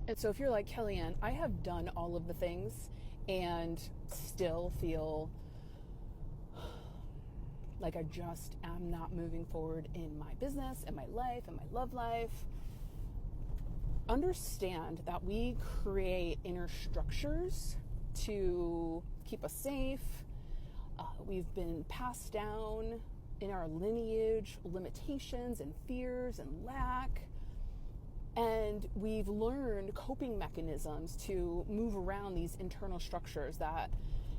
And so if you're like, Kellyanne, I have done all of the things and still feel like I just am not moving forward in my business, in my life, in my love life, understand that we create inner structures to keep us safe. We've been passed down in our lineage limitations and fears and lack. And we've learned coping mechanisms to move around these internal structures that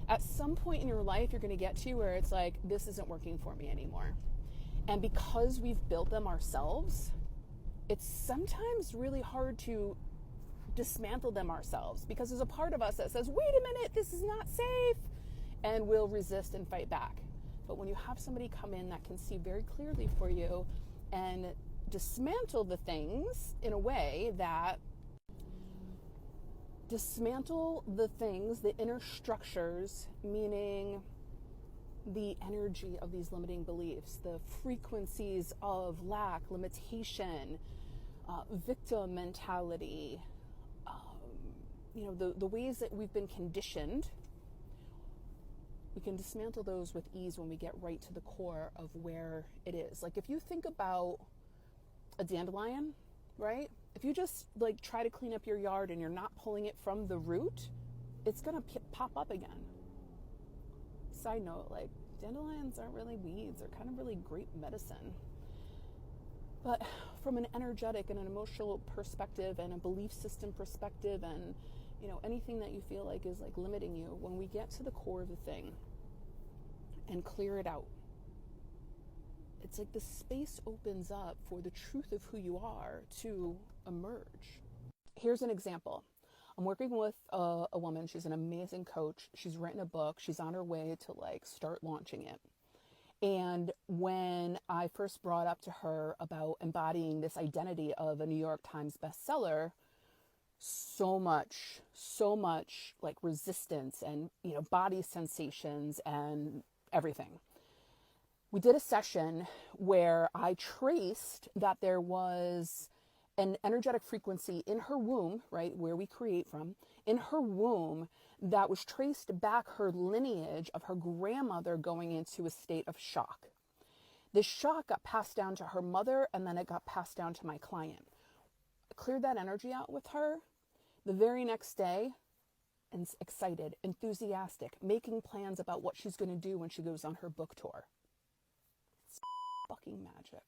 at some point in your life you're going to get to where it's like, this isn't working for me anymore. And because we've built them ourselves, it's sometimes really hard to dismantle them ourselves because there's a part of us that says, wait a minute, this is not safe, and we'll resist and fight back. But when you have somebody come in that can see very clearly for you and dismantle the things in a way that the inner structures, meaning the energy of these limiting beliefs, the frequencies of lack, limitation, victim mentality, the ways that we've been conditioned, we can dismantle those with ease when we get right to the core of where it is. Like if you think about a dandelion, right? If you just like try to clean up your yard and you're not pulling it from the root, it's gonna pop up again. Side note, like dandelions aren't really weeds, they're kind of really great medicine. But from an energetic and an emotional perspective and a belief system perspective and anything that you feel like is like limiting you, when we get to the core of the thing and clear it out, it's like the space opens up for the truth of who you are to emerge. Here's an example. I'm working with a woman. She's an amazing coach. She's written a book. She's on her way to like start launching it. And when I first brought up to her about embodying this identity of a New York Times bestseller, so much like resistance and, body sensations and everything. We did a session where I traced that there was an energetic frequency in her womb, right, where we create from, in her womb that was traced back her lineage of her grandmother going into a state of shock. This shock got passed down to her mother, and then it got passed down to my client. I cleared that energy out with her. The very next day, and excited, enthusiastic, making plans about what she's going to do when she goes on her book tour. It's fucking magic.